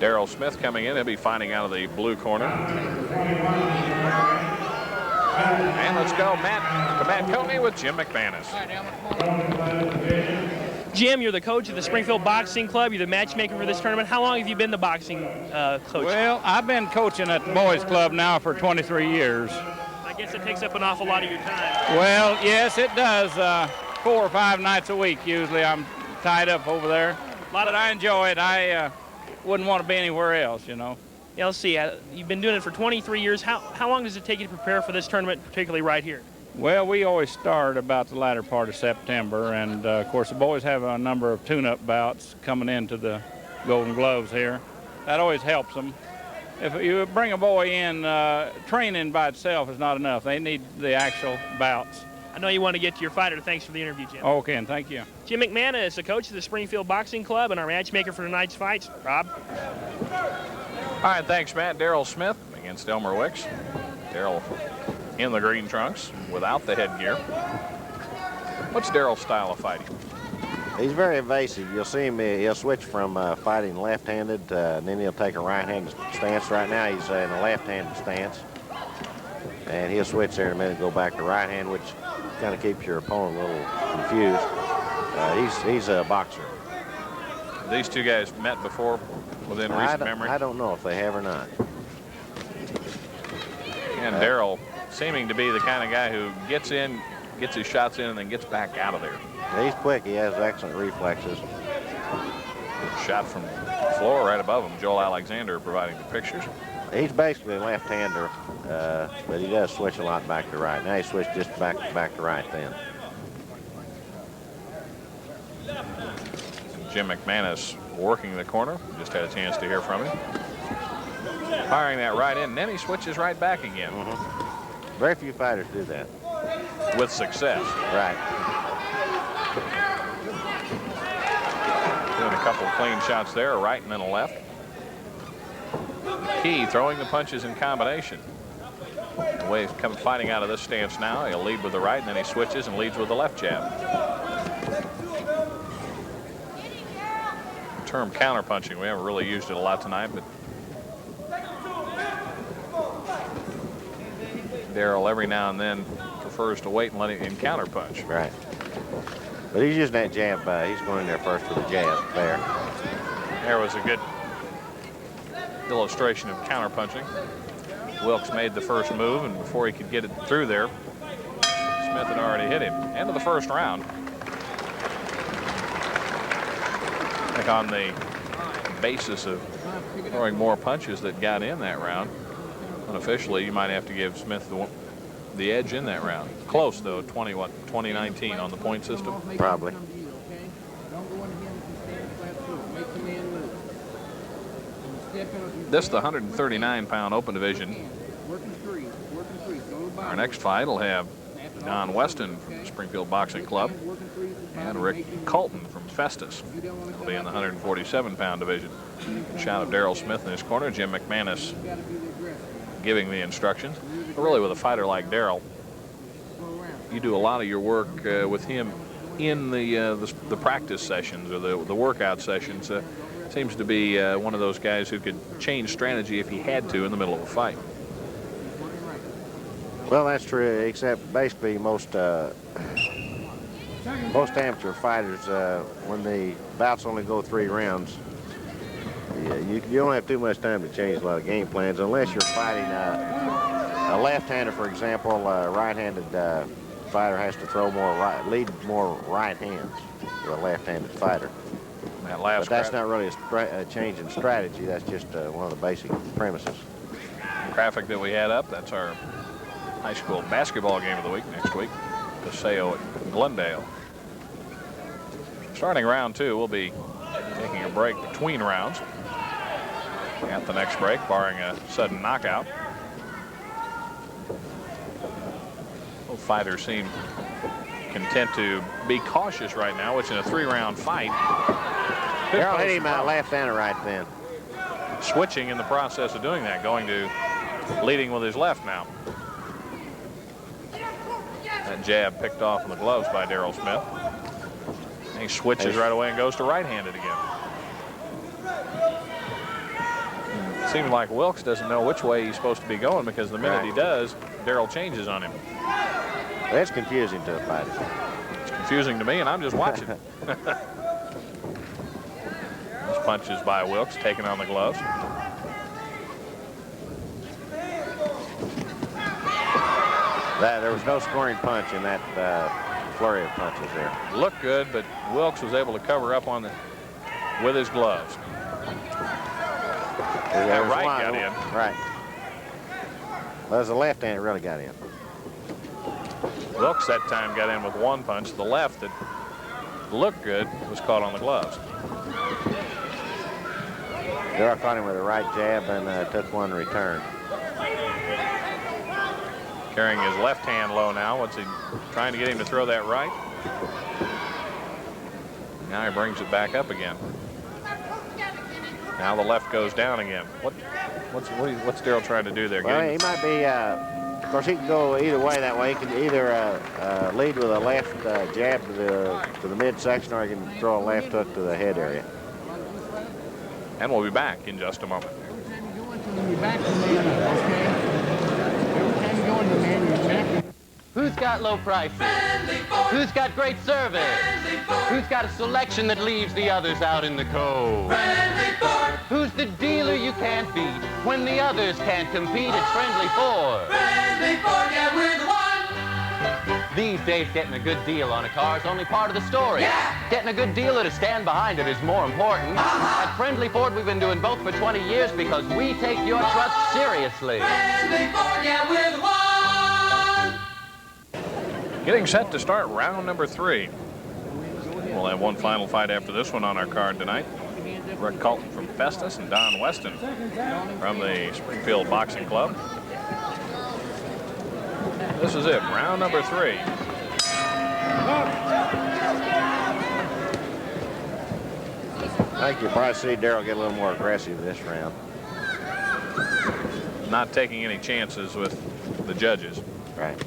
Daryl Smith coming in. He'll be fighting out of the blue corner. And let's go, Matt Coney with Jim McManus. Jim, you're the coach of the Springfield Boxing Club. You're the matchmaker for this tournament. How long have you been the boxing coach? Well, I've been coaching at the boys club now for 23 years. I guess it takes up an awful lot of your time. Well, yes, it does. 4 or 5 nights a week usually I'm tied up over there. But I enjoy it. I wouldn't want to be anywhere else, you know. Yeah, let's see. You've been doing it for 23 years. How long does it take you to prepare for this tournament, particularly right here? Well, we always start about the latter part of September, and of course the boys have a number of tune-up bouts coming into the Golden Gloves here. That always helps them. If you bring a boy in, training by itself is not enough. They need the actual bouts. I know you want to get to your fighter. Thanks for the interview, Jim. Okay, and thank you. Jim McManus, the coach of the Springfield Boxing Club and our matchmaker for tonight's fights. Rob? All right, thanks, Matt. Daryl Smith against Elmer Wicks. Daryl in the green trunks without the headgear. What's Daryl's style of fighting? He's very evasive. You'll see him, he'll switch from fighting left-handed, and then he'll take a right-handed stance. Right now he's in a left-handed stance. And he'll switch there in a minute and go back to right hand, which kind of keeps your opponent a little confused. He's a boxer. These two guys met before within recent memory? I don't know if they have or not. And Daryl seeming to be the kind of guy who gets in, gets his shots in, and then gets back out of there. Yeah, he's quick. He has excellent reflexes. Shot from the floor right above him. Joel Alexander providing the pictures. He's basically a left-hander, but he does switch a lot back to right. Now he switched just back to right then. Jim McManus working the corner. Just had a chance to hear from him. Firing that right in, and then he switches right back again. Very few fighters do that. With success. Right. Doing a couple of clean shots there, a right and then a left. Key throwing the punches in combination. The way he's fighting out of this stance now, he'll lead with the right, and then he switches and leads with the left jab. The term counterpunching, we haven't really used it a lot tonight, but Daryl every now and then prefers to wait and let him counterpunch. Right. But he's using that jab. He's going in there first with the jab there. There was a good illustration of counterpunching. Wilkes made the first move, and before he could get it through there, Smith had already hit him. End of the first round. I think on the basis of throwing more punches that got in that round, unofficially, you might have to give Smith the edge in that round. Close, though, 2019 on the point system? Probably. This is the 139-pound open division. Our next fight will have Don Weston from the Springfield Boxing Club and Rick Colton from Festus. They'll be in the 147-pound division. Shot of Daryl Smith in his corner. Jim McManus giving the instructions. But really, with a fighter like Daryl, you do a lot of your work with him in the practice sessions or the workout sessions. Seems to be one of those guys who could change strategy if he had to in the middle of a fight. Well, that's true, except basically most amateur fighters, when the bouts only go 3 rounds, you don't have too much time to change a lot of game plans unless you're fighting a left-hander, for example. A right-handed fighter has to throw more lead more right hands with a left-handed fighter. But that's not really a change in strategy. That's just one of the basic premises. Graphic that we had up, that's our high school basketball game of the week next week. Paseo at Glendale. Starting round 2, we'll be taking a break between rounds. At the next break, barring a sudden knockout. Both fighters seem content to be cautious right now, which in a 3-round fight. Darrell hit him left and right then. Switching in the process of doing that, going to leading with his left now. That jab picked off in the gloves by Daryl Smith. And he switches right away and goes to right-handed again. It seems like Wilks doesn't know which way he's supposed to be going, because the minute he does, Darrell changes on him. That's confusing to a fighter. It's confusing to me, and I'm just watching. Those punches by Wilks, taking on the gloves. There was no scoring punch in that flurry of punches there. Looked good, but Wilks was able to cover up on with his gloves. That right got in. Right. Well, it was the left hand that really got in. Wilks that time got in with one punch. The left that looked good was caught on the gloves. Darrell caught him with a right jab and took one return. Carrying his left hand low now. What's he trying to get him to throw that right? Now he brings it back up again. Now the left goes down again. What's Darrell trying to do there? Well, he might be. Of course, he can go either way. That way, he can either lead with a left jab to the midsection, or he can throw a left hook to the head area. And we'll be back in just a moment. Who's got low prices? Who's got great service? Who's got a selection that leaves the others out in the cold? Who's the dealer you can't beat when the others can't compete? It's Friendly Ford. Friendly Ford, yeah, we're the one. These days, getting a good deal on a car is only part of the story. Yeah. Getting a good dealer to stand behind it is more important. At Friendly Ford, we've been doing both for 20 years because we take your trust seriously. Friendly Ford, yeah, we're the one. Getting set to start round number 3. We'll have one final fight after this one on our card tonight. Rick Colton from Festus and Don Weston from the Springfield Boxing Club. This is it, round number 3. I think you'll probably see Darrell get a little more aggressive this round. Not taking any chances with the judges. Right.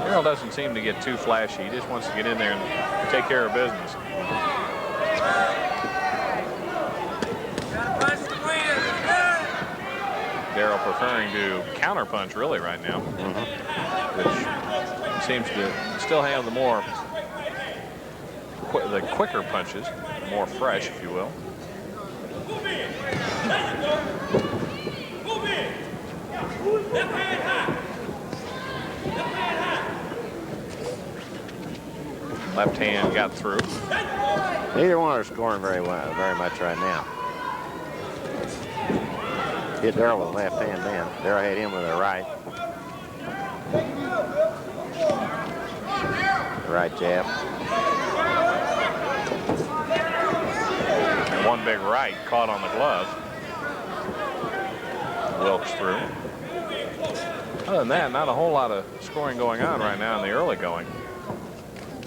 Darrell doesn't seem to get too flashy. He just wants to get in there and take care of business. Darrell preferring to counterpunch really right now, which seems to still have the quicker punches, more fresh, if you will. Left hand got through. Neither one are scoring very much right now. Hit Darrell with the left hand then. Darrell hit him with a right. Right jab. And one big right caught on the glove. Wilks through. Other than that, not a whole lot of scoring going on right now in the early going.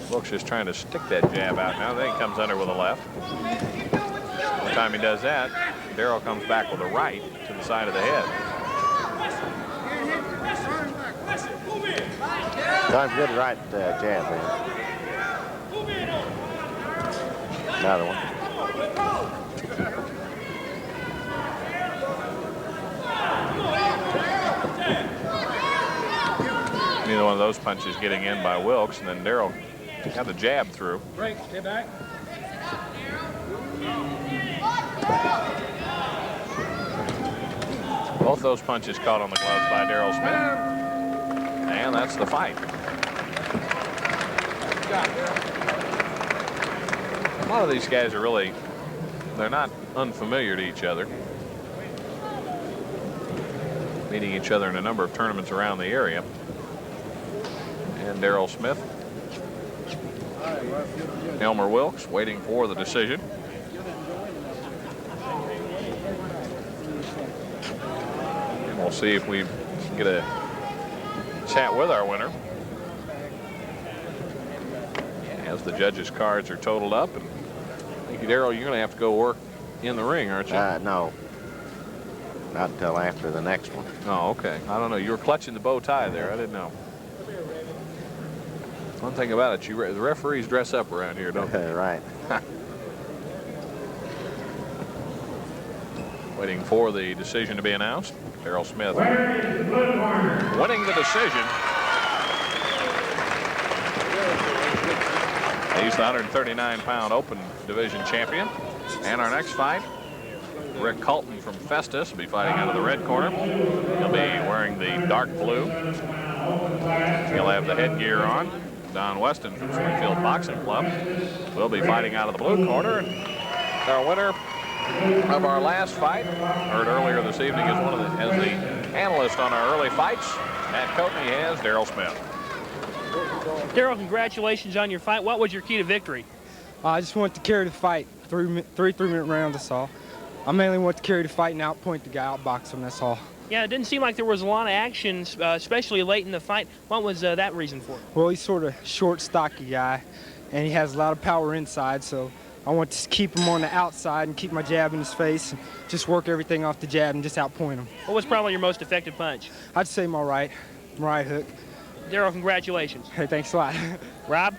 Wilks just trying to stick that jab out now. Then he comes under with a left. By the time he does that, Darrell comes back with a right to the side of the head. Done good right jab there. Another one. Neither one of those punches getting in by Wilks, and then Darrell got the jab through. Break, stay back. Both those punches caught on the gloves by Daryl Smith. And that's the fight. A lot of these guys are really, they're not unfamiliar to each other. Meeting each other in a number of tournaments around the area. And Daryl Smith. Elmer Wilks waiting for the decision. And we'll see if we get a chat with our winner as the judges' cards are totaled up. And I think, Daryl, you're going to have to go work in the ring, aren't you? No. Not until after the next one. Oh, okay. I don't know. You were clutching the bow tie there. I didn't know. One thing about it, the referees dress up around here, don't they? Right. Waiting for the decision to be announced. Daryl Smith winning the decision. He's the 139-pound open division champion. And our next fight, Rick Colton from Festus will be fighting out of the red corner. He'll be wearing the dark blue. He'll have the headgear on. Don Weston from Springfield Boxing Club will be fighting out of the blue corner. And our winner of our last fight, heard earlier this evening as the analyst on our early fights at Coatney, has Daryl Smith. Daryl, congratulations on your fight. What was your key to victory? I just wanted to carry the fight. Three 3-minute rounds, that's all. I mainly want to carry the fight and outpoint the guy, outbox him, that's all. Yeah, it didn't seem like there was a lot of action, especially late in the fight. What was that reason for? Well, he's sort of short, stocky guy, and he has a lot of power inside, so I want to keep him on the outside and keep my jab in his face and just work everything off the jab and just outpoint him. What was probably your most effective punch? I'd say my right hook. Daryl, congratulations. Hey, thanks a lot. Rob?